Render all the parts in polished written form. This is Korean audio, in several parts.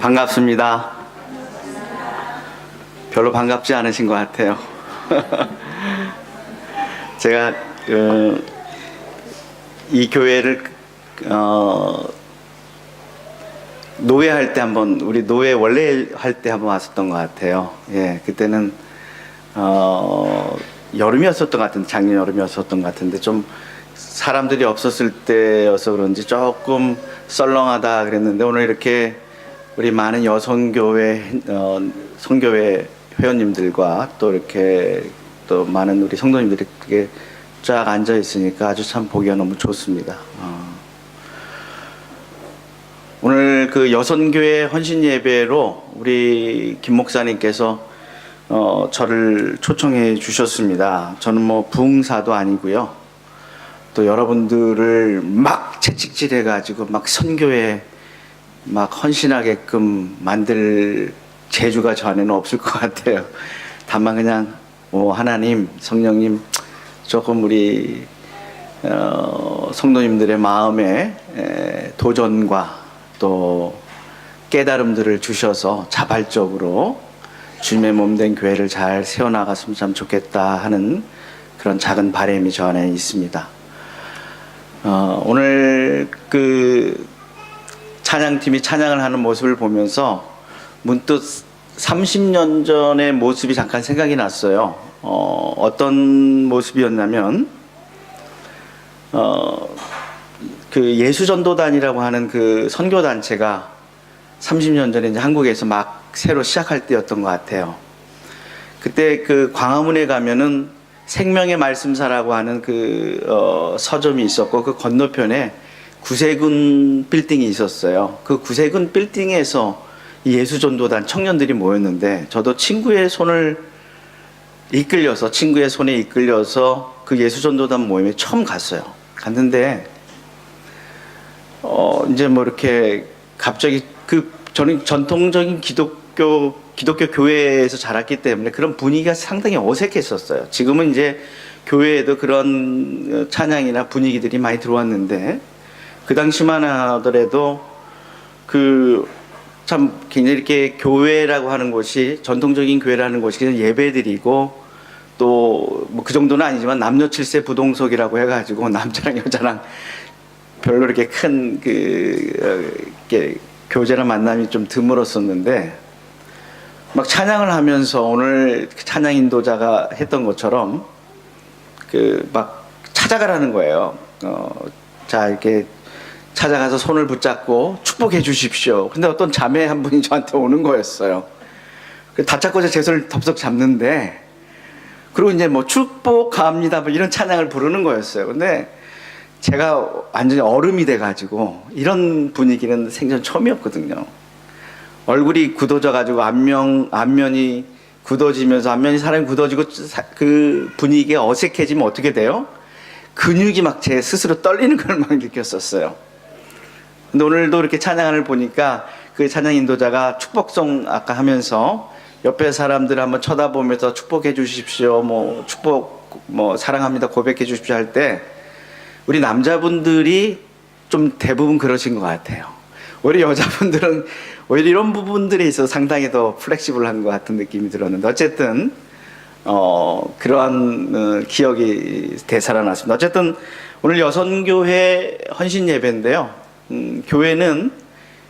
반갑습니다. 별로 반갑지 않으신 것 같아요. 제가 이 교회를 노회할 때 한번, 우리 노회 원래 할 때 한번 왔었던 것 같아요. 예, 그때는 여름이었었던 것 같은데, 작년 여름이었었던 것 같은데, 좀 사람들이 없었을 때여서 그런지 조금 썰렁하다 그랬는데, 오늘 이렇게 우리 많은 여성교회 성교회 회원님들과 또 이렇게 또 많은 우리 성도님들이 이렇게 쫙 앉아 있으니까 아주 참 보기가 너무 좋습니다. 오늘 그 여성교회 헌신 예배로 우리 김 목사님께서 저를 초청해 주셨습니다. 저는 뭐 부흥사도 아니고요. 또 여러분들을 막 채찍질해 가지고 막 선교에 막 헌신하게끔 만들 재주가 저 안에는 없을 것 같아요. 다만 그냥 하나님, 성령님 조금 우리 성도님들의 마음에 도전과 또 깨달음들을 주셔서 자발적으로 주님의 몸된 교회를 잘 세워나갔으면 참 좋겠다 하는 그런 작은 바람이 저 안에 있습니다. 오늘 그 찬양팀이 찬양을 하는 모습을 보면서 문득 30년 전의 모습이 잠깐 생각이 났어요. 어떤 모습이었냐면 그 예수전도단이라고 하는 그 선교단체가 30년 전에 이제 한국에서 막 새로 시작할 때였던 것 같아요. 그때 그 광화문에 가면은 생명의 말씀사라고 하는 그 서점이 있었고, 그 건너편에 구세군 빌딩이 있었어요. 그 구세군 빌딩에서 예수전도단 청년들이 모였는데, 저도 친구의 손에 이끌려서 그 예수전도단 모임에 처음 갔어요. 갔는데 이제 뭐 이렇게 갑자기 저는 전통적인 기독교 교회에서 자랐기 때문에 그런 분위기가 상당히 어색했었어요. 지금은 이제 교회에도 그런 찬양이나 분위기들이 많이 들어왔는데, 그 당시만 하더라도 참 굉장히 이렇게 교회라고 하는 곳이, 전통적인 교회라는 곳이 그냥 예배드리고, 또 뭐 그 정도는 아니지만 남녀 7세 부동석이라고 해가지고 남자랑 여자랑 별로 이렇게 큰 교제나 만남이 좀 드물었었는데, 막 찬양을 하면서 오늘 찬양 인도자가 했던 것처럼 막 찾아가라는 거예요. 자, 이렇게 찾아가서 손을 붙잡고 축복해 주십시오. 근데 어떤 자매 한 분이 저한테 오는 거였어요. 다 잡고 제 손을 덥석 잡는데, 그리고 이제 뭐 축복합니다 뭐 이런 찬양을 부르는 거였어요. 근데 제가 완전히 얼음이 돼가지고, 이런 분위기는 생전 처음이었거든요. 얼굴이 굳어져가지고 안면이 굳어지면서, 안면이 사람이 굳어지고 그 분위기가 어색해지면 어떻게 돼요? 근육이 막 제 스스로 떨리는 걸 막 느꼈었어요. 근데 오늘도 이렇게 찬양을 보니까 그 찬양 인도자가 축복송 아까 하면서 옆에 사람들 한번 쳐다보면서 축복해 주십시오, 사랑합니다 고백해 주십시오 할 때, 우리 남자분들이 좀 대부분 그러신 것 같아요. 오히려 여자분들은 오히려 이런 부분들에 있어서 상당히 더 플렉시블한 것 같은 느낌이 들었는데, 어쨌든 그러한 기억이 되살아났습니다. 어쨌든 오늘 여성교회 헌신 예배인데요. 교회는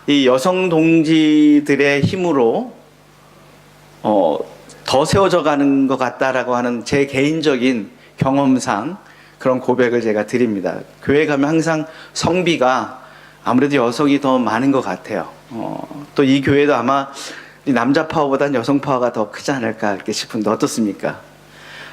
이 여성 동지들의 힘으로 더 세워져 가는 것 같다라고 하는 제 개인적인 경험상 그런 고백을 제가 드립니다. 교회 가면 항상 성비가 아무래도 여성이 더 많은 것 같아요. 또 이 교회도 아마 남자 파워보다는 여성 파워가 더 크지 않을까 이렇게 싶은데 어떻습니까?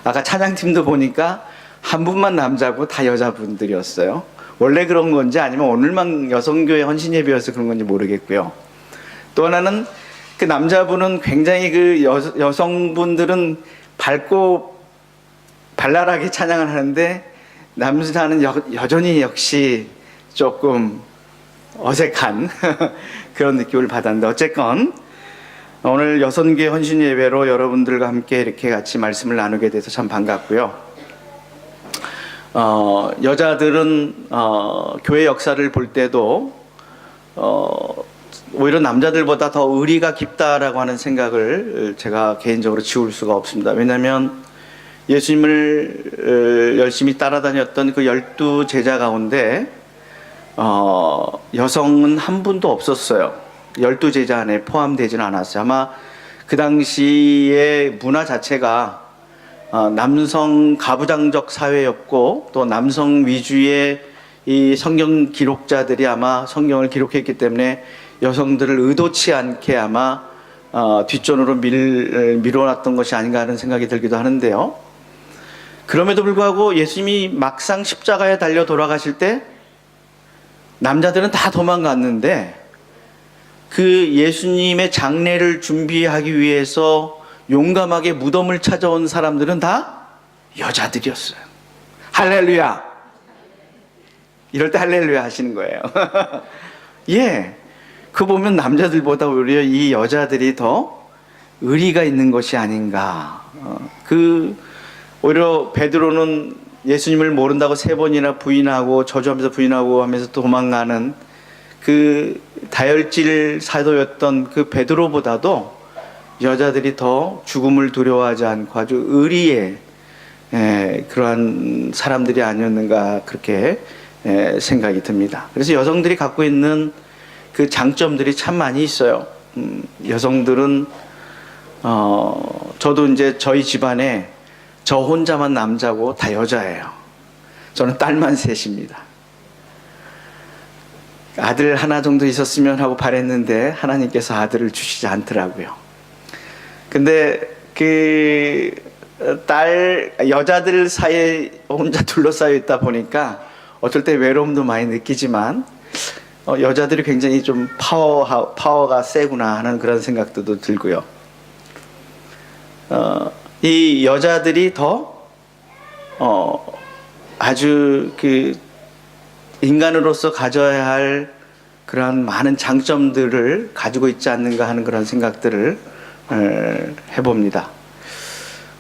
아까 찬양팀도 보니까 한 분만 남자고 다 여자분들이었어요. 원래 그런 건지 아니면 오늘만 여성교회 헌신 예배여서 그런 건지 모르겠고요. 또 하나는 그 남자분은 굉장히 그 여성분들은 밝고 발랄하게 찬양을 하는데, 남자는 여전히 역시 조금 어색한 그런 느낌을 받았는데, 어쨌건 오늘 여성교회 헌신 예배로 여러분들과 함께 이렇게 같이 말씀을 나누게 돼서 참 반갑고요. 여자들은 교회 역사를 볼 때도 오히려 남자들보다 더 의리가 깊다라고 하는 생각을 제가 개인적으로 지울 수가 없습니다. 왜냐하면 예수님을 열심히 따라다녔던 그 12제자 가운데 여성은 한 분도 없었어요. 12제자 안에 포함되지는 않았어요. 아마 그 당시의 문화 자체가 남성 가부장적 사회였고, 또 남성 위주의 이 성경 기록자들이 아마 성경을 기록했기 때문에 여성들을 의도치 않게 아마 뒷전으로 밀어놨던 것이 아닌가 하는 생각이 들기도 하는데요. 그럼에도 불구하고 예수님이 막상 십자가에 달려 돌아가실 때 남자들은 다 도망갔는데, 그 예수님의 장례를 준비하기 위해서 용감하게 무덤을 찾아온 사람들은 다 여자들이었어요. 할렐루야! 이럴 때 할렐루야 하시는 거예요. 예, 그 보면 남자들보다 오히려 이 여자들이 더 의리가 있는 것이 아닌가. 오히려 베드로는 예수님을 모른다고 3번이나 부인하고 저주하면서 부인하고 하면서 도망가는 그 다혈질 사도였던 그 베드로보다도 여자들이 더 죽음을 두려워하지 않고 아주 의리의 그러한 사람들이 아니었는가, 그렇게 생각이 듭니다. 그래서 여성들이 갖고 있는 그 장점들이 참 많이 있어요. 여성들은 저도 이제 저희 집안에 저 혼자만 남자고 다 여자예요. 저는 딸만 셋입니다. 아들 하나 정도 있었으면 하고 바랬는데 하나님께서 아들을 주시지 않더라고요. 근데 여자들 사이에 혼자 둘러싸여 있다 보니까 어쩔 때 외로움도 많이 느끼지만 여자들이 굉장히 좀 파워가 세구나 하는 그런 생각도 들고요. 이 여자들이 더 아주 인간으로서 가져야 할 그러한 많은 장점들을 가지고 있지 않는가 하는 그런 생각들을 해봅니다.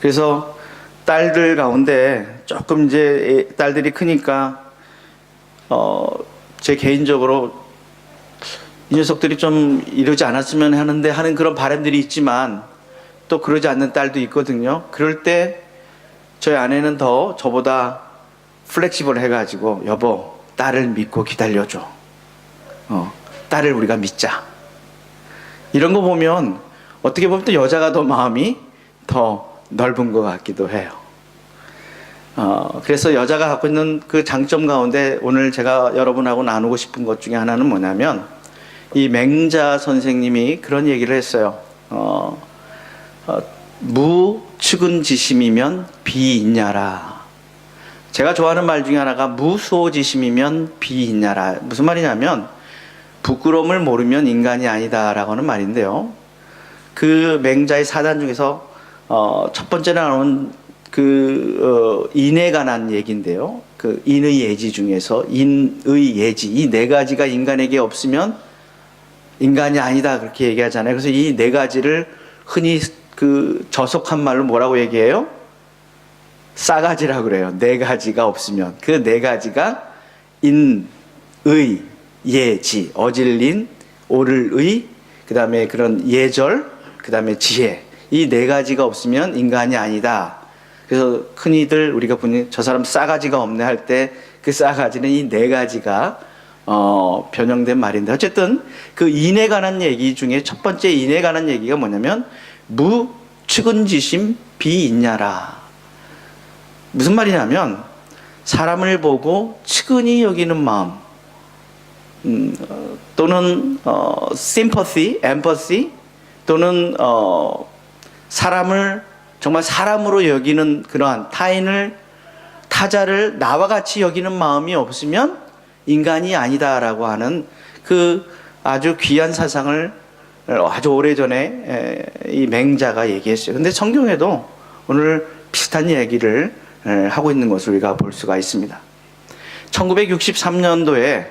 그래서 딸들 가운데 조금 이제 딸들이 크니까 제 개인적으로 이 녀석들이 좀 이러지 않았으면 하는 그런 바람들이 있지만 또 그러지 않는 딸도 있거든요. 그럴 때 저희 아내는 더 저보다 플렉시블 해가지고, 여보, 딸을 믿고 기다려줘. 딸을 우리가 믿자. 이런 거 보면 어떻게 보면 또 여자가 더 마음이 더 넓은 것 같기도 해요. 그래서 여자가 갖고 있는 그 장점 가운데 오늘 제가 여러분하고 나누고 싶은 것 중에 하나는 뭐냐면, 이 맹자 선생님이 그런 얘기를 했어요. 무측은지심이면 비있냐라. 제가 좋아하는 말 중에 하나가 무수호지심이면 비있냐라. 무슨 말이냐면 부끄러움을 모르면 인간이 아니다 라고 하는 말인데요, 그 맹자의 사단 중에서 첫 번째 나오는 인에 관한 얘기인데요, 그 인의 예지 중에서 인의 예지, 이 4가지가 인간에게 없으면 인간이 아니다, 그렇게 얘기하잖아요. 그래서 이 4가지를 흔히 저속한 말로 뭐라고 얘기해요? 싸가지라고 그래요. 4가지가 없으면. 그 4가지가 인, 의, 예지, 어질린, 옳을 의, 그 다음에 그런 예절, 그 다음에 지혜. 이 4가지가 없으면 인간이 아니다. 그래서 흔히들 우리가 보니 저 사람 싸가지가 없네 할 때 그 싸가지는 이 4가지가 변형된 말인데, 어쨌든 그 인에 관한 얘기 중에 첫 번째 인에 관한 얘기가 뭐냐면 무측은지심 비있냐라. 무슨 말이냐면 사람을 보고 측은히 여기는 마음, 또는 sympathy, empathy, 또는 사람을 정말 사람으로 여기는 그러한 타자를 나와 같이 여기는 마음이 없으면 인간이 아니다라고 하는 그 아주 귀한 사상을 아주 오래전에 이 맹자가 얘기했어요. 근데 성경에도 오늘 비슷한 얘기를 하고 있는 것을 우리가 볼 수가 있습니다. 1963년도에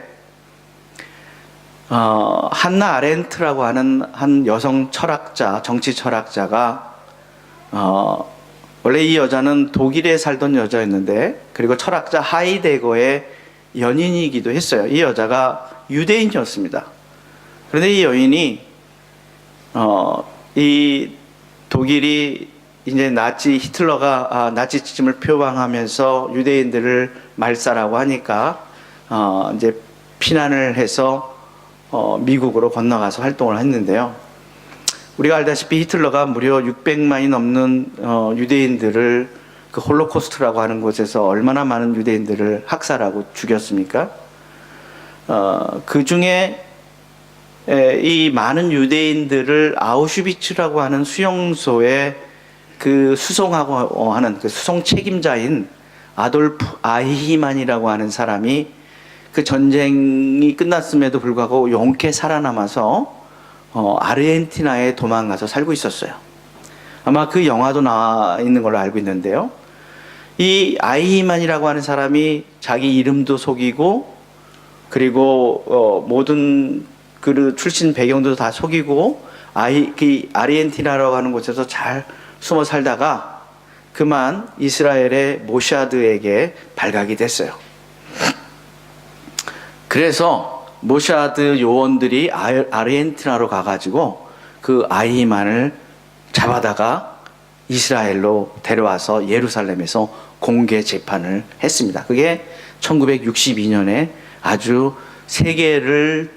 한나 아렌트라고 하는 한 여성 철학자, 정치 철학자가 원래 이 여자는 독일에 살던 여자였는데, 그리고 철학자 하이데거의 연인이기도 했어요. 이 여자가 유대인이었습니다. 그런데 이 여인이 이 독일이 이제 나치 히틀러가 나치즘을 표방하면서 유대인들을 말살하고 하니까 이제 피난을 해서 미국으로 건너가서 활동을 했는데요. 우리가 알다시피 히틀러가 무려 600만이 넘는 유대인들을 그 홀로코스트라고 하는 곳에서 얼마나 많은 유대인들을 학살하고 죽였습니까? 그 중에 이 많은 유대인들을 아우슈비츠라고 하는 수용소에 그 수송하고 하는 그 수송 책임자인 아돌프 아이히만이라고 하는 사람이 그 전쟁이 끝났음에도 불구하고 용케 살아남아서 아르헨티나에 도망가서 살고 있었어요. 아마 그 영화도 나와 있는 걸로 알고 있는데요. 이 아이히만이라고 하는 사람이 자기 이름도 속이고 그리고 모든 그 출신 배경도 다 속이고 그 아르헨티나라고 하는 곳에서 잘 숨어 살다가 그만 이스라엘의 모샤드에게 발각이 됐어요. 그래서 모샤드 요원들이 아르헨티나로 가가지고 그 아이히만을 잡아다가 이스라엘로 데려와서 예루살렘에서 공개 재판을 했습니다. 그게 1962년에 아주 세계를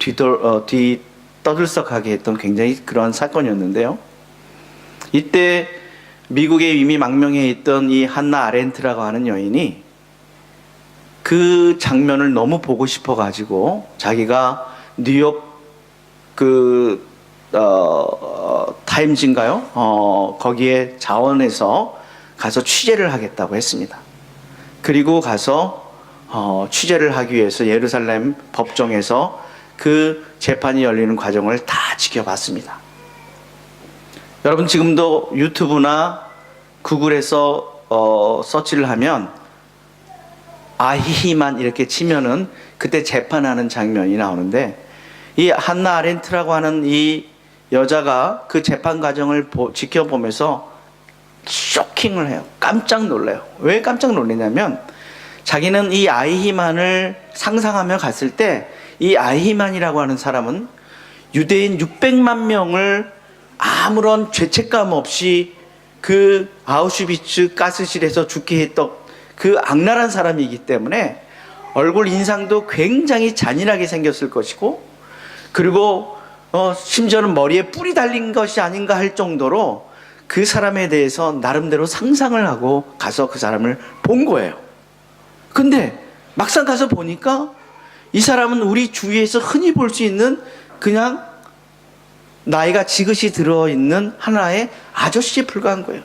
떠들썩하게 했던 굉장히 그런 사건이었는데요. 이때 미국에 이미 망명해 있던 이 한나 아렌트라고 하는 여인이 그 장면을 너무 보고 싶어 가지고 자기가 뉴욕 타임즈인가요? 거기에 자원해서 가서 취재를 하겠다고 했습니다. 그리고 가서 취재를 하기 위해서 예루살렘 법정에서 그 재판이 열리는 과정을 다 지켜봤습니다. 여러분 지금도 유튜브나 구글에서 서치를 하면 아히히만 이렇게 치면은 그때 재판하는 장면이 나오는데 이 한나 아렌트라고 하는 이 여자가 그 재판 과정을 지켜보면서 쇼킹을 해요. 깜짝 놀라요. 왜 깜짝 놀라냐면 자기는 이 아이히만을 상상하며 갔을 때 이 아이히만이라고 하는 사람은 유대인 600만 명을 아무런 죄책감 없이 그 아우슈비츠 가스실에서 죽게 했던 그 악랄한 사람이기 때문에 얼굴 인상도 굉장히 잔인하게 생겼을 것이고 그리고 심지어는 머리에 뿔이 달린 것이 아닌가 할 정도로 그 사람에 대해서 나름대로 상상을 하고 가서 그 사람을 본 거예요. 근데 막상 가서 보니까 이 사람은 우리 주위에서 흔히 볼 수 있는 그냥 나이가 지긋이 들어있는 하나의 아저씨에 불과한 거예요.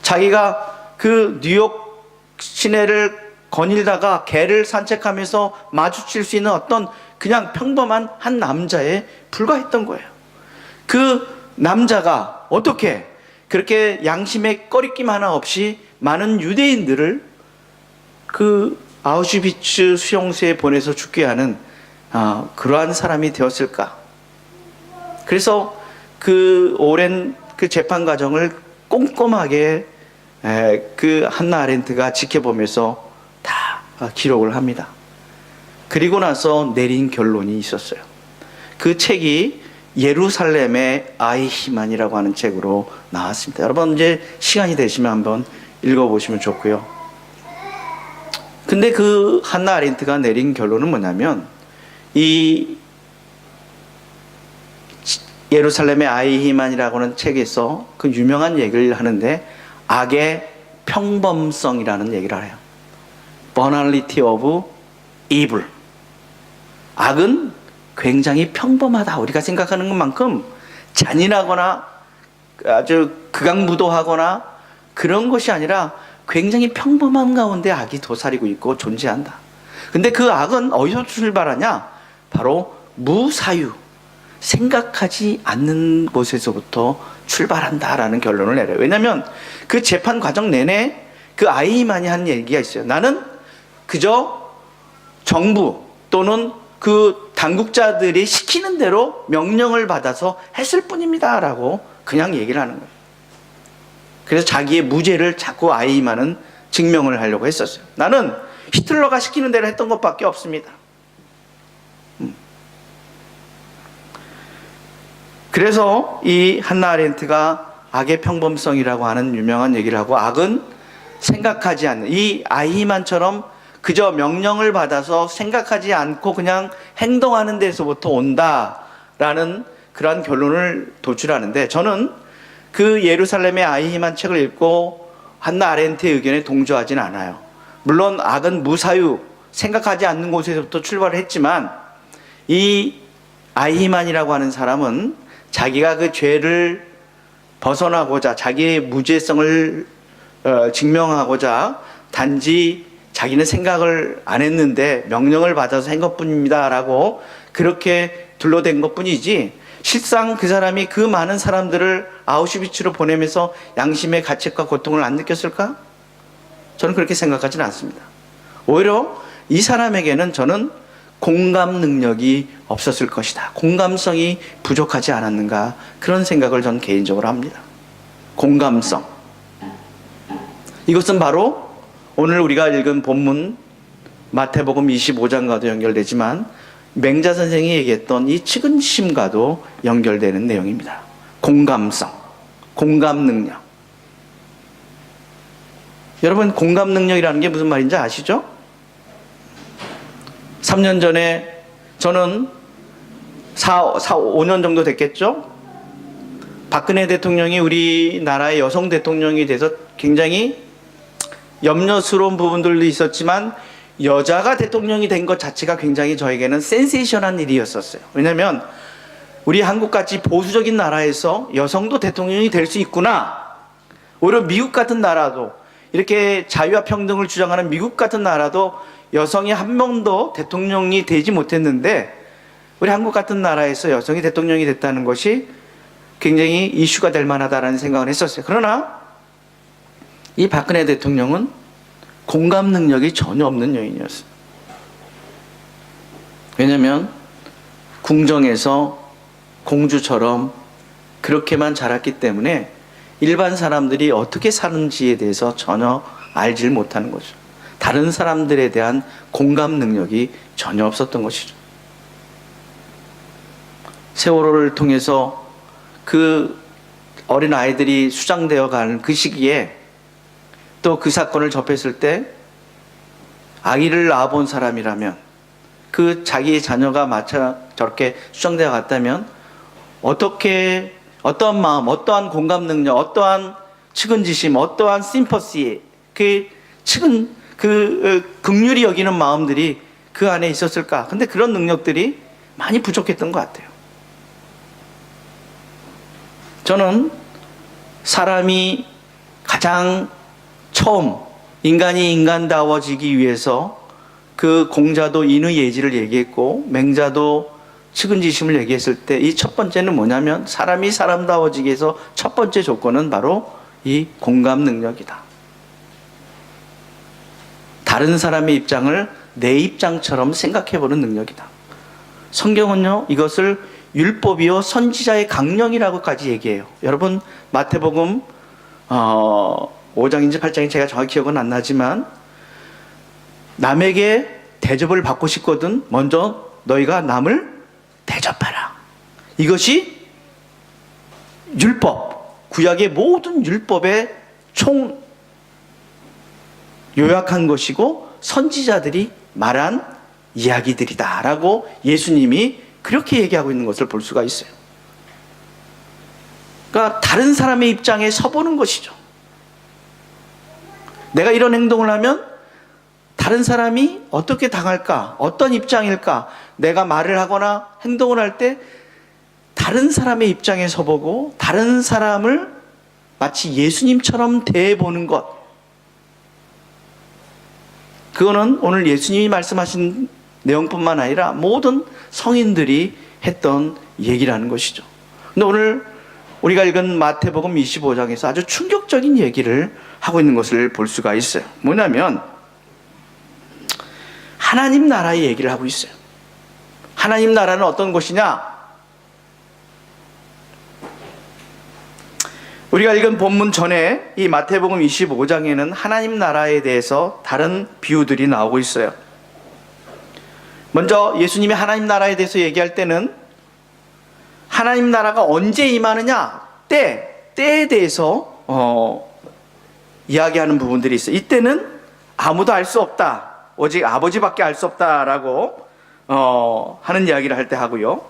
자기가 그 뉴욕 시내를 거닐다가 개를 산책하면서 마주칠 수 있는 어떤 그냥 평범한 한 남자에 불과했던 거예요. 그 남자가 어떻게 그렇게 양심의 꺼리낌 하나 없이 많은 유대인들을 그 아우슈비츠 수용소에 보내서 죽게 하는 그러한 사람이 되었을까? 그래서 그 오랜 그 재판 과정을 꼼꼼하게 그 한나 아렌트가 지켜보면서 다 기록을 합니다. 그리고 나서 내린 결론이 있었어요. 그 책이 예루살렘의 아이히만이라고 하는 책으로 나왔습니다. 여러분 이제 시간이 되시면 한번 읽어보시면 좋고요. 근데 그 한나 아렌트가 내린 결론은 뭐냐면 이 예루살렘의 아이히만이라고 하는 책에서 그 유명한 얘기를 하는데 악의 평범성이라는 얘기를 해요. Banality of evil. 악은 굉장히 평범하다. 우리가 생각하는 것만큼 잔인하거나 아주 극악무도하거나 그런 것이 아니라 굉장히 평범한 가운데 악이 도사리고 있고 존재한다. 근데 그 악은 어디서 출발하냐? 바로 무사유, 생각하지 않는 곳에서부터 출발한다라는 결론을 내려요. 왜냐하면 그 재판 과정 내내 그 아이히만이 한 얘기가 있어요. 나는 그저 정부 또는 그 당국자들이 시키는 대로 명령을 받아서 했을 뿐입니다 라고 그냥 얘기를 하는 거예요. 그래서 자기의 무죄를 자꾸 아이히만은 증명을 하려고 했었어요. 나는 히틀러가 시키는 대로 했던 것밖에 없습니다. 그래서 이 한나 아렌트가 악의 평범성이라고 하는 유명한 얘기를 하고, 악은 생각하지 않는, 이 아히만처럼 그저 명령을 받아서 생각하지 않고 그냥 행동하는 데서부터 온다라는 그러한 결론을 도출하는데, 저는 그 예루살렘의 아히만 책을 읽고 한나 아렌트의 의견에 동조하진 않아요. 물론 악은 무사유, 생각하지 않는 곳에서부터 출발을 했지만, 이 아히만이라고 하는 사람은 자기가 그 죄를 벗어나고자, 자기의 무죄성을 증명하고자 단지 자기는 생각을 안 했는데 명령을 받아서 한 것뿐입니다 라고 그렇게 둘러댄 것뿐이지, 실상 그 사람이 그 많은 사람들을 아우슈비츠로 보내면서 양심의 가책과 고통을 안 느꼈을까? 저는 그렇게 생각하지는 않습니다. 오히려 이 사람에게는 저는 공감 능력이 없었을 것이다, 공감성이 부족하지 않았는가, 그런 생각을 저는 개인적으로 합니다. 공감성, 이것은 바로 오늘 우리가 읽은 본문 마태복음 25장과도 연결되지만 맹자 선생이 얘기했던 이 측은심과도 연결되는 내용입니다. 공감성, 공감 능력. 여러분, 공감 능력이라는 게 무슨 말인지 아시죠? 3년 전에, 저는 5년 정도 됐겠죠? 박근혜 대통령이 우리나라의 여성 대통령이 돼서 굉장히 염려스러운 부분들도 있었지만, 여자가 대통령이 된 것 자체가 굉장히 저에게는 센세이션한 일이었었어요. 왜냐하면 우리 한국같이 보수적인 나라에서 여성도 대통령이 될 수 있구나. 오히려 미국 같은 나라도, 이렇게 자유와 평등을 주장하는 미국 같은 나라도 여성이 한 명도 대통령이 되지 못했는데, 우리 한국 같은 나라에서 여성이 대통령이 됐다는 것이 굉장히 이슈가 될 만하다라는 생각을 했었어요. 그러나 이 박근혜 대통령은 공감 능력이 전혀 없는 여인이었어요. 왜냐하면 궁정에서 공주처럼 그렇게만 자랐기 때문에 일반 사람들이 어떻게 사는지에 대해서 전혀 알질 못하는 거죠. 다른 사람들에 대한 공감 능력이 전혀 없었던 것이죠. 세월호를 통해서 그 어린 아이들이 수장되어 가는 그 시기에, 또 그 사건을 접했을 때 아기를 낳아본 사람이라면, 그 자기의 자녀가 마차 저렇게 수정되어 갔다면 어떠한 마음, 어떠한 공감 능력, 어떠한 측은지심, 어떠한 심퍼시, 긍휼히 여기는 마음들이 그 안에 있었을까? 근데 그런 능력들이 많이 부족했던 것 같아요. 저는 사람이 가장 처음 인간이 인간다워지기 위해서, 그 공자도 인의 예지를 얘기했고 맹자도 측은지심을 얘기했을 때 이 첫 번째는 뭐냐면, 사람이 사람다워지기 위해서 첫 번째 조건은 바로 이 공감 능력이다. 다른 사람의 입장을 내 입장처럼 생각해보는 능력이다. 성경은요, 이것을 율법이요 선지자의 강령이라고까지 얘기해요. 여러분, 마태복음 5장인지 8장인지 제가 정확히 기억은 안 나지만, 남에게 대접을 받고 싶거든 먼저 너희가 남을 대접하라. 이것이 율법, 구약의 모든 율법의 총 요약한 것이고 선지자들이 말한 이야기들이다 라고 예수님이 그렇게 얘기하고 있는 것을 볼 수가 있어요. 그러니까 다른 사람의 입장에 서보는 것이죠. 내가 이런 행동을 하면 다른 사람이 어떻게 당할까? 어떤 입장일까? 내가 말을 하거나 행동을 할 때 다른 사람의 입장에 서보고 다른 사람을 마치 예수님처럼 대해보는 것. 그거는 오늘 예수님이 말씀하신 내용뿐만 아니라 모든 성인들이 했던 얘기라는 것이죠. 근데 오늘 우리가 읽은 마태복음 25장에서 아주 충격적인 얘기를 하고 있는 것을 볼 수가 있어요. 뭐냐면 하나님 나라의 얘기를 하고 있어요. 하나님 나라는 어떤 곳이냐? 우리가 읽은 본문 전에 이 마태복음 25장에는 하나님 나라에 대해서 다른 비유들이 나오고 있어요. 먼저 예수님이 하나님 나라에 대해서 얘기할 때는 하나님 나라가 언제 임하느냐, 때에 대해서 이야기하는 부분들이 있어요. 이때는 아무도 알 수 없다, 오직 아버지밖에 알 수 없다라고 하는 이야기를 할 때 하고요.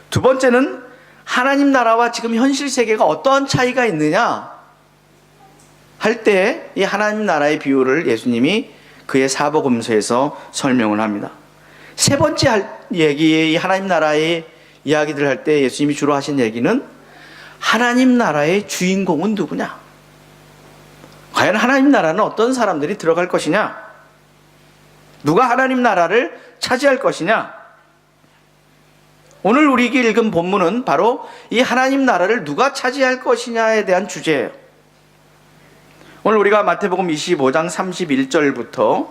두 번째는 하나님 나라와 지금 현실 세계가 어떠한 차이가 있느냐 할 때 이 하나님 나라의 비유를 예수님이 그의 사복음서에서 설명을 합니다. 세 번째 할 얘기, 이 하나님 나라의 이야기들을 할 때 예수님이 주로 하신 얘기는 하나님 나라의 주인공은 누구냐? 과연 하나님 나라는 어떤 사람들이 들어갈 것이냐? 누가 하나님 나라를 차지할 것이냐? 오늘 우리에게 읽은 본문은 바로 이 하나님 나라를 누가 차지할 것이냐에 대한 주제예요. 오늘 우리가 마태복음 25장 31절부터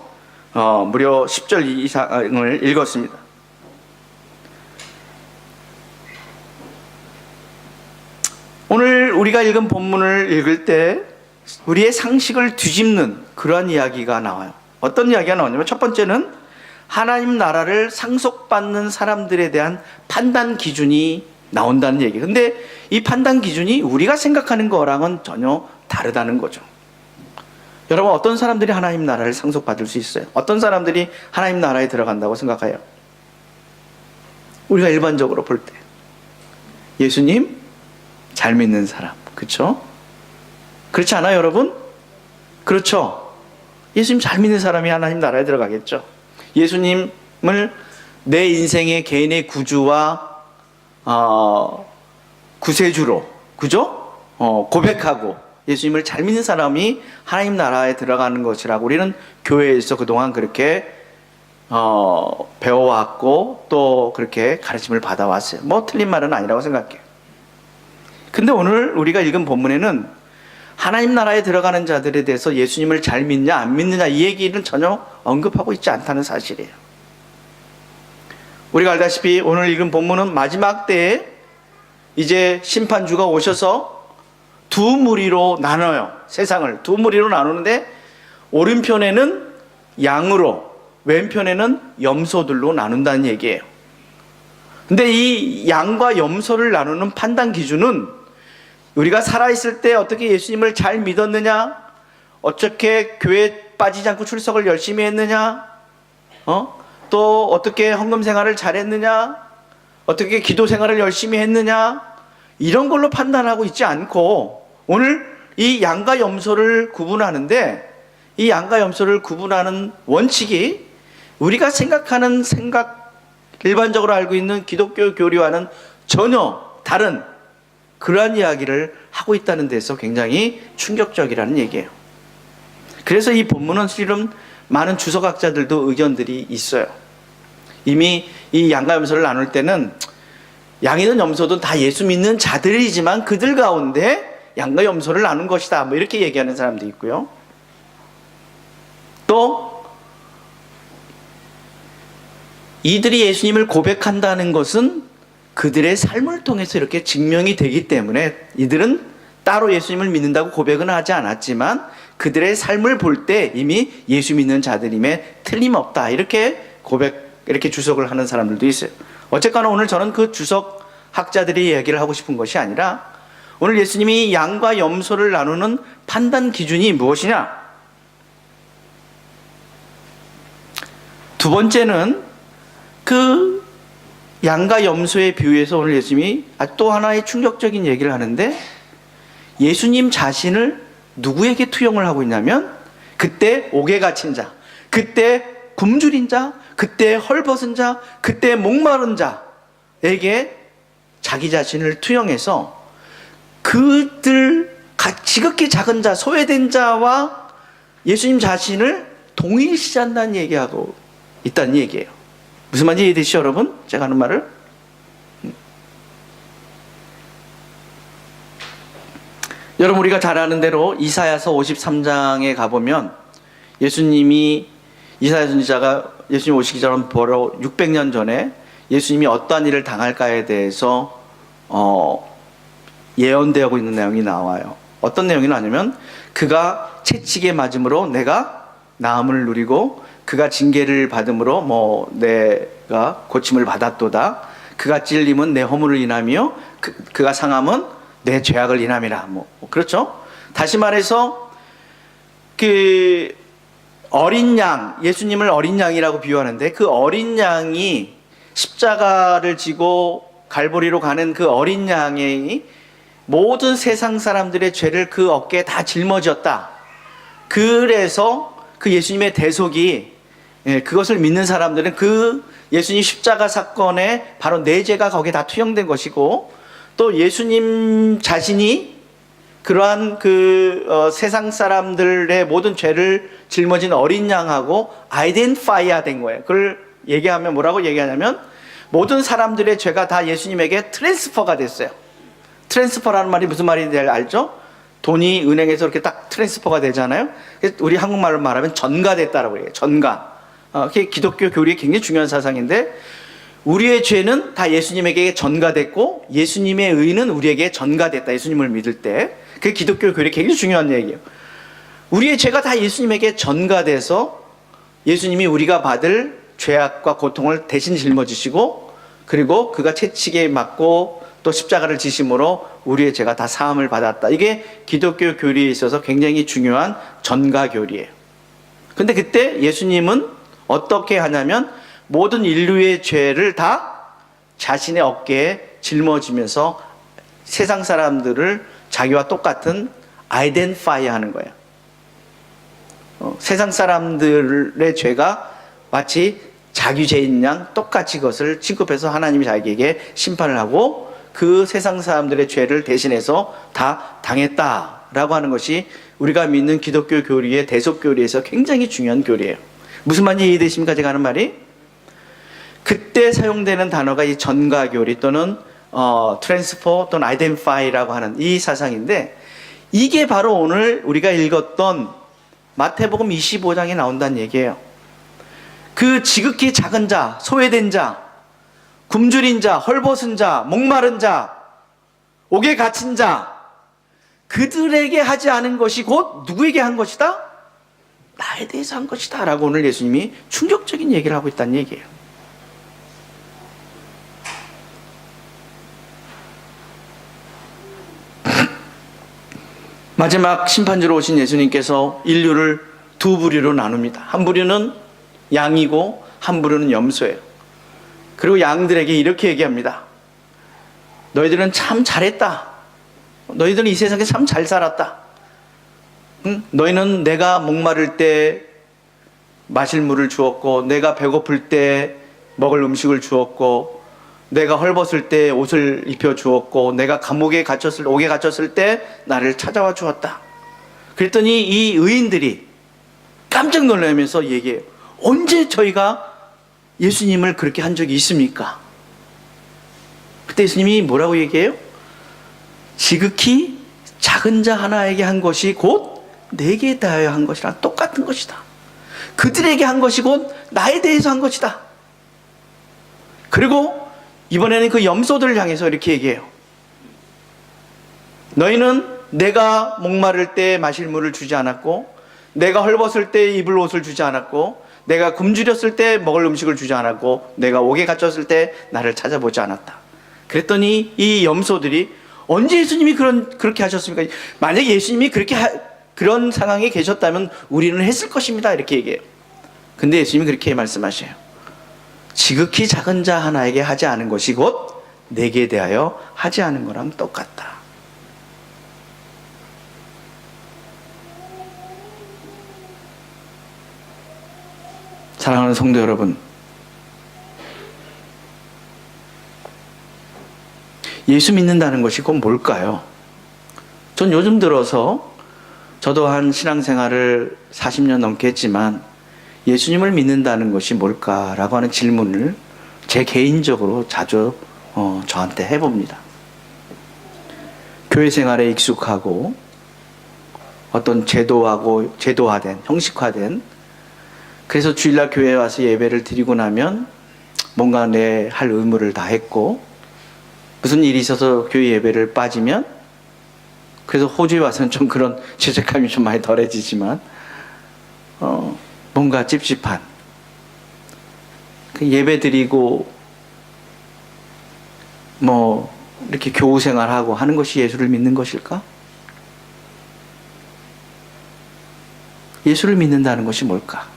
무려 10절 이상을 읽었습니다. 오늘 우리가 읽은 본문을 읽을 때 우리의 상식을 뒤집는 그러한 이야기가 나와요. 어떤 이야기가 나오냐면, 첫 번째는 하나님 나라를 상속받는 사람들에 대한 판단 기준이 나온다는 얘기예요. 근데 이 판단 기준이 우리가 생각하는 거랑은 전혀 다르다는 거죠. 여러분, 어떤 사람들이 하나님 나라를 상속받을 수 있어요? 어떤 사람들이 하나님 나라에 들어간다고 생각해요? 우리가 일반적으로 볼 때 예수님 잘 믿는 사람, 그렇죠? 그렇지 않아요, 여러분? 그렇죠? 예수님 잘 믿는 사람이 하나님 나라에 들어가겠죠. 예수님을 내 인생의 개인의 구주와 구세주로, 그죠? 고백하고 예수님을 잘 믿는 사람이 하나님 나라에 들어가는 것이라고 우리는 교회에서 그동안 그렇게 배워왔고 또 그렇게 가르침을 받아왔어요. 뭐 틀린 말은 아니라고 생각해요. 근데 오늘 우리가 읽은 본문에는 하나님 나라에 들어가는 자들에 대해서 예수님을 잘 믿냐 안 믿느냐 이 얘기는 전혀 언급하고 있지 않다는 사실이에요. 우리가 알다시피 오늘 읽은 본문은 마지막 때에 이제 심판주가 오셔서 두 무리로 나눠요. 세상을 두 무리로 나누는데 오른편에는 양으로, 왼편에는 염소들로 나눈다는 얘기예요. 근데 이 양과 염소를 나누는 판단 기준은 우리가 살아있을 때 어떻게 예수님을 잘 믿었느냐, 어떻게 교회에 빠지지 않고 출석을 열심히 했느냐, 또 어떻게 헌금 생활을 잘했느냐, 어떻게 기도 생활을 열심히 했느냐, 이런 걸로 판단하고 있지 않고 오늘 이 양과 염소를 구분하는데, 이 양과 염소를 구분하는 원칙이 우리가 생각하는 일반적으로 알고 있는 기독교 교리와는 전혀 다른 그러한 이야기를 하고 있다는 데서 굉장히 충격적이라는 얘기예요. 그래서 이 본문은 실은 많은 주석학자들도 의견들이 있어요. 이미 이 양과 염소를 나눌 때는 양이든 염소든 다 예수 믿는 자들이지만 그들 가운데 양과 염소를 나눈 것이다, 뭐 이렇게 얘기하는 사람도 있고요. 또 이들이 예수님을 고백한다는 것은 그들의 삶을 통해서 이렇게 증명이 되기 때문에 이들은 따로 예수님을 믿는다고 고백은 하지 않았지만 그들의 삶을 볼 때 이미 예수 믿는 자들임에 틀림없다, 이렇게 이렇게 주석을 하는 사람들도 있어요. 어쨌거나 오늘 저는 그 주석학자들이 얘기를 하고 싶은 것이 아니라 오늘 예수님이 양과 염소를 나누는 판단 기준이 무엇이냐? 두 번째는 그 양과 염소의 비유에서 오늘 예수님이 또 하나의 충격적인 얘기를 하는데, 예수님 자신을 누구에게 투영을 하고 있냐면 그때 옥에 갇힌 자, 그때 굶주린 자, 그때 헐벗은 자, 그때 목마른 자에게 자기 자신을 투영해서 그들 지극히 작은 자, 소외된 자와 예수님 자신을 동일시한다는 얘기하고 있다는 얘기예요. 무슨 말인지 이해되시죠, 여러분? 제가 하는 말을? 여러분, 우리가 잘 아는 대로 이사야서 53장에 가보면 예수님이, 이사야 선지자가 예수님 오시기 전 바로 600년 전에 예수님이 어떠한 일을 당할까에 대해서 예언되고 있는 내용이 나와요. 어떤 내용이 나냐면 그가 채찍에 맞음으로 내가 나음을 누리고 그가 징계를 받음으로 내가 고침을 받았도다. 그가 찔림은 내 허물을 인하며 그가 상함은 내 죄악을 인함이라. 그렇죠? 다시 말해서 그 어린 양, 예수님을 어린 양이라고 비유하는데 그 어린 양이 십자가를 지고 갈보리로 가는 그 어린 양이 모든 세상 사람들의 죄를 그 어깨에 다 짊어졌다. 그래서 그 예수님의 대속이, 그것을 믿는 사람들은 그 예수님 십자가 사건에 바로 내 죄가 거기에 다 투영된 것이고, 또 예수님 자신이 그러한 세상 사람들의 모든 죄를 짊어진 어린 양하고 아이덴티파이가 된 거예요. 그걸 얘기하면 뭐라고 얘기하냐면 모든 사람들의 죄가 다 예수님에게 트랜스퍼가 됐어요. 트랜스퍼라는 말이 무슨 말인지 알죠? 돈이 은행에서 이렇게 딱 트랜스퍼가 되잖아요. 우리 한국말로 말하면 전가됐다라고 해요. 전가. 그게 기독교 교리의 굉장히 중요한 사상인데, 우리의 죄는 다 예수님에게 전가됐고 예수님의 의는 우리에게 전가됐다. 예수님을 믿을 때. 그게 기독교 교리의 굉장히 중요한 얘기예요. 우리의 죄가 다 예수님에게 전가돼서 예수님이 우리가 받을 죄악과 고통을 대신 짊어지시고, 그리고 그가 채찍에 맞고 또 십자가를 지심으로 우리의 죄가 다 사함을 받았다. 이게 기독교 교리에 있어서 굉장히 중요한 전가 교리예요. 근데 그때 예수님은 어떻게 하냐면 모든 인류의 죄를 다 자신의 어깨에 짊어지면서 세상 사람들을 자기와 똑같은 아이덴티파이 하는 거예요. 세상 사람들의 죄가 마치 자기 죄인 양 똑같이 그것을 취급해서 하나님이 자기에게 심판을 하고 그 세상 사람들의 죄를 대신해서 다 당했다라고 하는 것이 우리가 믿는 기독교 교리의 대속 교리에서 굉장히 중요한 교리예요. 무슨 말인지 이해되십니까? 제가 하는 말이? 그때 사용되는 단어가 이 전가 교리 또는 트랜스퍼 또는 아이덴티파이라고 하는 이 사상인데, 이게 바로 오늘 우리가 읽었던 마태복음 25장에 나온다는 얘기예요. 그 지극히 작은 자, 소외된 자, 굶주린 자, 헐벗은 자, 목마른 자, 옥에 갇힌 자, 그들에게 하지 않은 것이 곧 누구에게 한 것이다? 나에 대해서 한 것이다 라고 오늘 예수님이 충격적인 얘기를 하고 있다는 얘기예요. 마지막 심판주로 오신 예수님께서 인류를 두 부류로 나눕니다. 한 부류는 양이고 한 부류는 염소예요. 그리고 양들에게 이렇게 얘기합니다. 너희들은 참 잘했다. 너희들은 이 세상에 참 잘 살았다. 응? 너희는 내가 목마를 때 마실 물을 주었고, 내가 배고플 때 먹을 음식을 주었고, 내가 헐벗을 때 옷을 입혀 주었고, 내가 옥에 갇혔을 때 나를 찾아와 주었다. 그랬더니 이 의인들이 깜짝 놀라면서 얘기해요. 언제 저희가 예수님을 그렇게 한 적이 있습니까? 그때 예수님이 뭐라고 얘기해요? 지극히 작은 자 하나에게 한 것이 곧 내게 대하여 한 것이랑 똑같은 것이다. 그들에게 한 것이 곧 나에 대해서 한 것이다. 그리고 이번에는 그 염소들을 향해서 이렇게 얘기해요. 너희는 내가 목마를 때 마실 물을 주지 않았고, 내가 헐벗을 때 입을 옷을 주지 않았고, 내가 굶주렸을 때 먹을 음식을 주지 않았고, 내가 옥에 갇혔을 때 나를 찾아보지 않았다. 그랬더니 이 염소들이 언제 예수님이 그렇게 하셨습니까? 만약에 예수님이 그런 상황에 계셨다면 우리는 했을 것입니다. 이렇게 얘기해요. 근데 예수님이 그렇게 말씀하셔요. 지극히 작은 자 하나에게 하지 않은 것이 곧 내게 대하여 하지 않은 거랑 똑같다. 사랑하는 성도 여러분, 예수 믿는다는 것이 곧 뭘까요? 전 요즘 들어서 저도 한 신앙생활을 40년 넘게 했지만 예수님을 믿는다는 것이 뭘까라고 하는 질문을 제 개인적으로 자주 저한테 해봅니다. 교회 생활에 익숙하고 어떤 제도화된, 형식화된, 그래서 주일날 교회에 와서 예배를 드리고 나면 뭔가 내 할 의무를 다 했고, 무슨 일이 있어서 교회 예배를 빠지면, 그래서 호주에 와서는 좀 그런 죄책감이 좀 많이 덜해지지만 뭔가 찝찝한, 그 예배 드리고 뭐 이렇게 교우 생활하고 하는 것이 예수를 믿는 것일까? 예수를 믿는다는 것이 뭘까?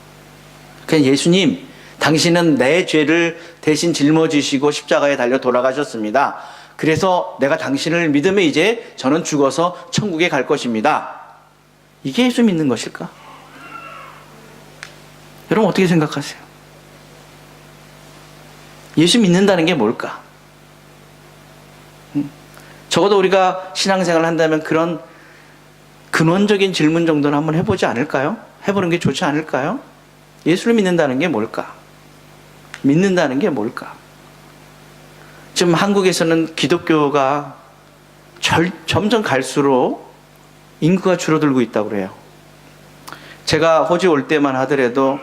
그냥 예수님, 당신은 내 죄를 대신 짊어지시고 십자가에 달려 돌아가셨습니다. 그래서 내가 당신을 믿으면 이제 저는 죽어서 천국에 갈 것입니다. 이게 예수 믿는 것일까? 여러분 어떻게 생각하세요? 예수 믿는다는 게 뭘까? 적어도 우리가 신앙생활을 한다면 그런 근원적인 질문 정도는 한번 해보지 않을까요? 해보는 게 좋지 않을까요? 예수를 믿는다는 게 뭘까? 믿는다는 게 뭘까? 지금 한국에서는 기독교가 점점 갈수록 인구가 줄어들고 있다고 그래요. 제가 호주 올 때만 하더라도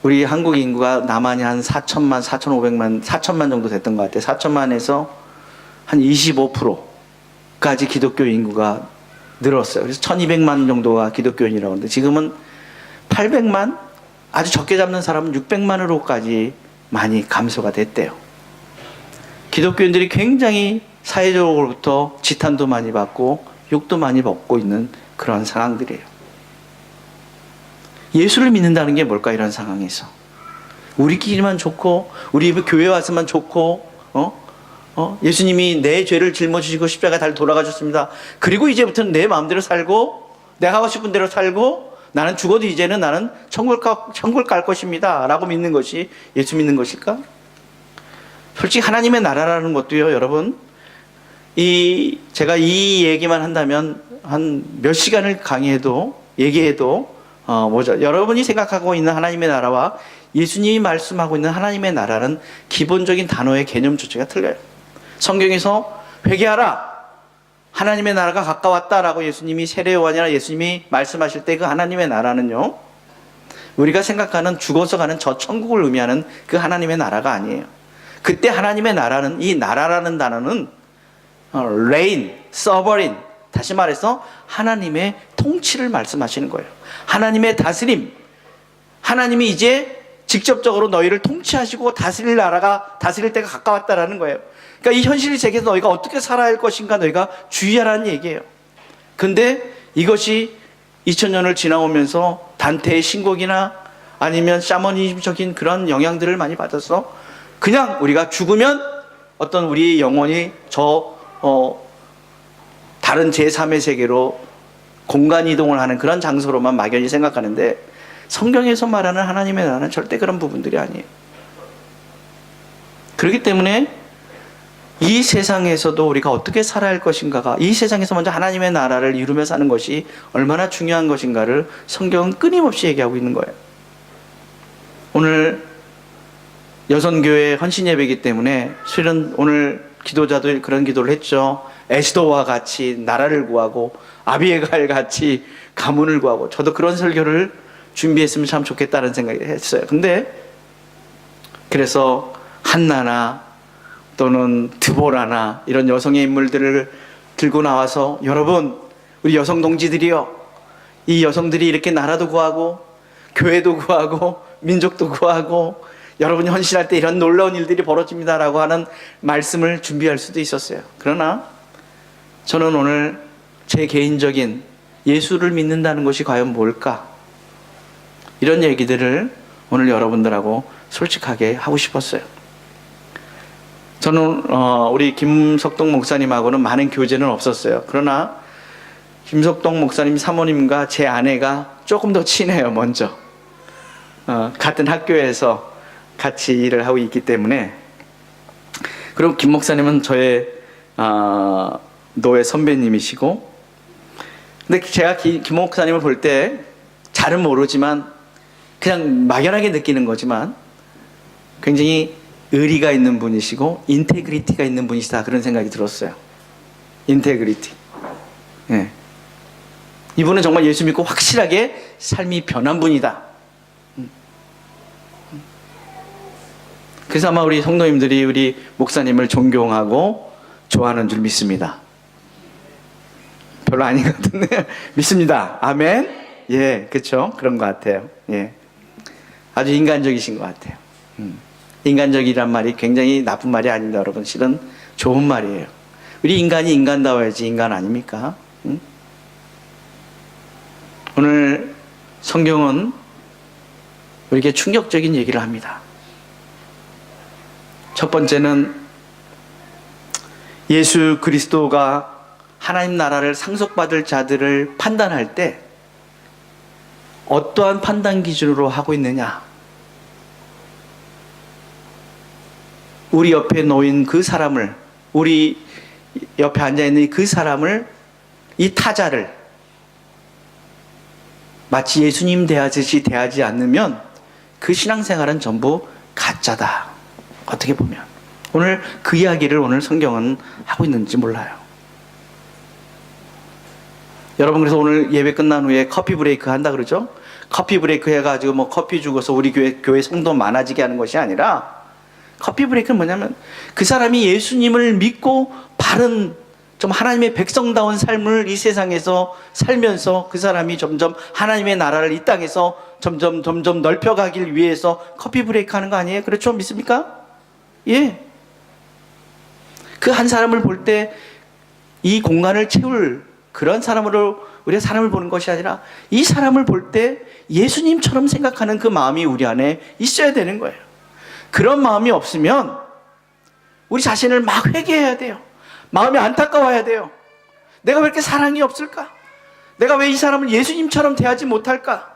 우리 한국 인구가 남한이 한 4천만, 4,500만, 4천만 정도 됐던 것 같아요. 4천만에서 한 25%까지 기독교 인구가 늘었어요. 그래서 1200만 정도가 기독교인이라고 하는데 지금은 800만, 아주 적게 잡는 사람은 600만으로까지 많이 감소가 됐대요. 기독교인들이 굉장히 사회적으로부터 지탄도 많이 받고 욕도 많이 먹고 있는 그런 상황들이에요. 예수를 믿는다는 게 뭘까, 이런 상황에서? 우리끼리만 좋고, 우리 교회 와서만 좋고, 예수님이 내 죄를 짊어지시고 십자가에 달려 돌아가셨습니다. 그리고 이제부터는 내 마음대로 살고, 내가 하고 싶은 대로 살고, 나는 죽어도 이제는 나는 천국 갈 것입니다. 라고 믿는 것이 예수 믿는 것일까? 솔직히 하나님의 나라라는 것도요, 여러분, 제가 이 얘기만 한다면 한 몇 시간을 강의해도, 얘기해도, 여러분이 생각하고 있는 하나님의 나라와 예수님이 말씀하고 있는 하나님의 나라는 기본적인 단어의 개념 자체가 틀려요. 성경에서 회개하라, 하나님의 나라가 가까웠다라고 예수님이 세례요한이나 예수님이 말씀하실 때 그 하나님의 나라는요, 우리가 생각하는 죽어서 가는 저 천국을 의미하는 그 하나님의 나라가 아니에요. 그때 하나님의 나라는, 이 나라라는 단어는 reign, sovereign, 다시 말해서 하나님의 통치를 말씀하시는 거예요. 하나님의 다스림, 하나님이 이제 직접적으로 너희를 통치하시고 다스릴 때가 가까웠다라는 거예요. 그러니까 이 현실 세계에서 너희가 어떻게 살아야 할 것인가 너희가 주의하라는 얘기예요. 근데 이것이 2000년을 지나오면서 단테의 신곡이나 아니면 샤머니즘적인 그런 영향들을 많이 받아서 그냥 우리가 죽으면 어떤 우리의 영혼이 다른 제3의 세계로 공간 이동을 하는 그런 장소로만 막연히 생각하는데, 성경에서 말하는 하나님의 나라는 절대 그런 부분들이 아니에요. 그렇기 때문에 이 세상에서도 우리가 어떻게 살아야 할 것인가가, 이 세상에서 먼저 하나님의 나라를 이루며 사는 것이 얼마나 중요한 것인가를 성경은 끊임없이 얘기하고 있는 거예요. 오늘 여성교회 헌신 예배이기 때문에 실은 오늘 기도자도 그런 기도를 했죠. 에스더와 같이 나라를 구하고 아비에갈 같이 가문을 구하고, 저도 그런 설교를 준비했으면 참 좋겠다는 생각을 했어요. 근데 그래서 한나나 또는 드보라나 이런 여성의 인물들을 들고 나와서, 여러분, 우리 여성 동지들이요, 이 여성들이 이렇게 나라도 구하고 교회도 구하고 민족도 구하고 여러분이 헌신할 때 이런 놀라운 일들이 벌어집니다라고 하는 말씀을 준비할 수도 있었어요. 그러나 저는 오늘 제 개인적인 예수를 믿는다는 것이 과연 뭘까, 이런 얘기들을 오늘 여러분들하고 솔직하게 하고 싶었어요. 저는 우리 김석동 목사님하고는 많은 교제는 없었어요. 그러나 김석동 목사님 사모님과 제 아내가 조금 더 친해요. 먼저 같은 학교에서 같이 일을 하고 있기 때문에. 그리고 김 목사님은 저의 노예 선배님이시고, 근데 제가 김 목사님을 볼 때 잘은 모르지만 그냥 막연하게 느끼는 거지만 굉장히 의리가 있는 분이시고 인테그리티가 있는 분이시다, 그런 생각이 들었어요. 인테그리티. 예. 이분은 정말 예수 믿고 확실하게 삶이 변한 분이다. 그래서 아마 우리 성도님들이 우리 목사님을 존경하고 좋아하는 줄 믿습니다. 별로 아닌 것 같은데 믿습니다. 아멘. 예, 그렇죠. 그런 것 같아요. 예, 아주 인간적이신 것 같아요. 인간적이란 말이 굉장히 나쁜 말이 아닙니다, 여러분. 실은 좋은 말이에요. 우리 인간이 인간다워야지 인간 아닙니까? 응? 오늘 성경은 우리에게 충격적인 얘기를 합니다. 첫 번째는 예수 그리스도가 하나님 나라를 상속받을 자들을 판단할 때 어떠한 판단 기준으로 하고 있느냐? 우리 옆에 놓인 그 사람을, 우리 옆에 앉아있는 그 사람을, 이 타자를 마치 예수님 대하듯이 대하지 않으면 그 신앙생활은 전부 가짜다. 어떻게 보면 오늘 그 이야기를 오늘 성경은 하고 있는지 몰라요. 여러분, 그래서 오늘 예배 끝난 후에 커피 브레이크 한다 그러죠? 커피 브레이크 해가지고 뭐 커피 주고서 우리 교회 성도 많아지게 하는 것이 아니라, 커피 브레이크는 뭐냐면 그 사람이 예수님을 믿고 바른 좀 하나님의 백성다운 삶을 이 세상에서 살면서 그 사람이 점점 하나님의 나라를 이 땅에서 점점 넓혀가길 위해서 커피 브레이크 하는 거 아니에요? 그렇죠? 믿습니까? 예. 그 한 사람을 볼 때 이 공간을 채울 그런 사람으로 우리가 사람을 보는 것이 아니라 이 사람을 볼 때 예수님처럼 생각하는 그 마음이 우리 안에 있어야 되는 거예요. 그런 마음이 없으면 우리 자신을 막 회개해야 돼요. 마음이 안타까워야 돼요. 내가 왜 이렇게 사랑이 없을까? 내가 왜 이 사람을 예수님처럼 대하지 못할까?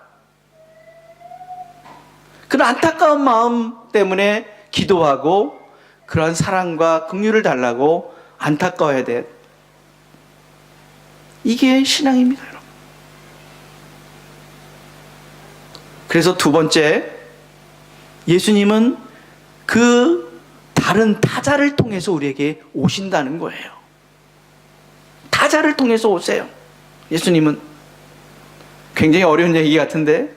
그런 안타까운 마음 때문에 기도하고 그런 사랑과 긍휼을 달라고 안타까워야 돼. 이게 신앙입니다, 여러분. 그래서 두 번째, 예수님은 그 다른 타자를 통해서 우리에게 오신다는 거예요. 타자를 통해서 오세요. 예수님은. 굉장히 어려운 얘기 같은데,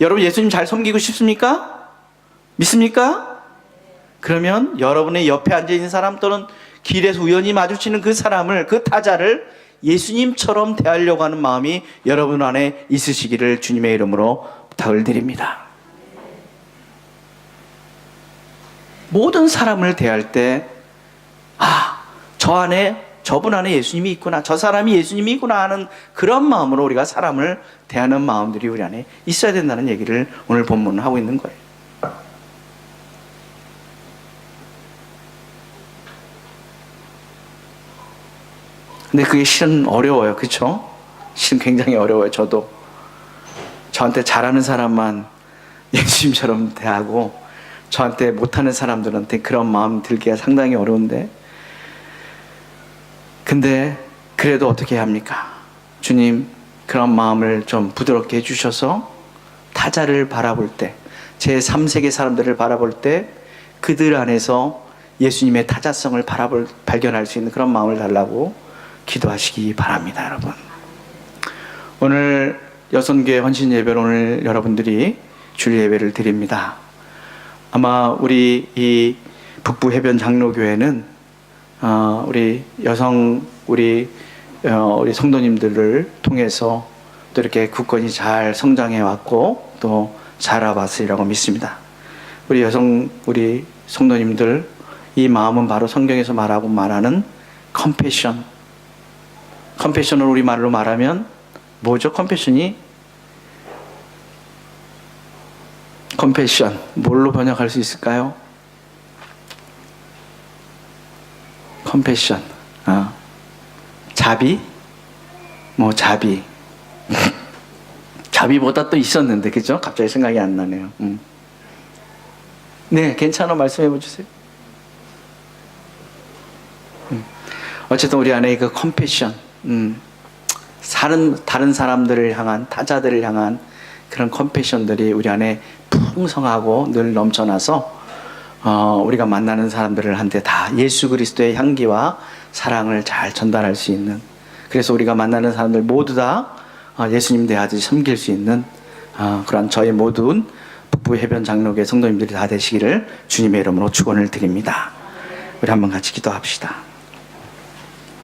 여러분 예수님 잘 섬기고 싶습니까? 믿습니까? 그러면 여러분의 옆에 앉아있는 사람 또는 길에서 우연히 마주치는 그 사람을, 그 타자를 예수님처럼 대하려고 하는 마음이 여러분 안에 있으시기를 주님의 이름으로 부탁을 드립니다. 모든 사람을 대할 때, 저분 안에 예수님이 있구나, 저 사람이 예수님이 있구나 하는 그런 마음으로 우리가 사람을 대하는 마음들이 우리 안에 있어야 된다는 얘기를 오늘 본문은 하고 있는 거예요. 근데 그게 실은 어려워요. 그렇죠? 실은 굉장히 어려워요. 저도 저한테 잘하는 사람만 예수님처럼 대하고 저한테 못하는 사람들한테 그런 마음 들기가 상당히 어려운데, 근데 그래도 어떻게 합니까? 주님, 그런 마음을 좀 부드럽게 해주셔서 타자를 바라볼 때, 제 3세계 사람들을 바라볼 때 그들 안에서 예수님의 타자성을 발견할 수 있는 그런 마음을 달라고 기도하시기 바랍니다, 여러분. 오늘 여선교회 헌신 예배를 오늘 여러분들이 주일 예배를 드립니다. 아마 우리 이 북부 해변 장로교회는 우리 우리 성도님들을 통해서 또 이렇게 굳건히 잘 성장해 왔고 또 자라왔으리라고 믿습니다. 우리 성도님들, 이 마음은 바로 성경에서 말하는 컴패션을 우리말로 말하면 뭐죠? 컴패션 뭘로 번역할 수 있을까요? 컴패션, 자비? 자비보다 또 있었는데, 그죠? 갑자기 생각이 안 나네요. 네, 괜찮아, 말씀해 보세요. 어쨌든 우리 안에 그 컴패션, 다른 사람들을 향한, 타자들을 향한 그런 컴패션들이 우리 안에 풍성하고 늘 넘쳐나서 우리가 만나는 사람들한테 다 예수 그리스도의 향기와 사랑을 잘 전달할 수 있는, 그래서 우리가 만나는 사람들 모두 다 예수님 대하듯이 섬길 수 있는 그런 저희 모든 북부 해변 장로교회 성도님들이 다 되시기를 주님의 이름으로 축원을 드립니다. 우리 한번 같이 기도합시다.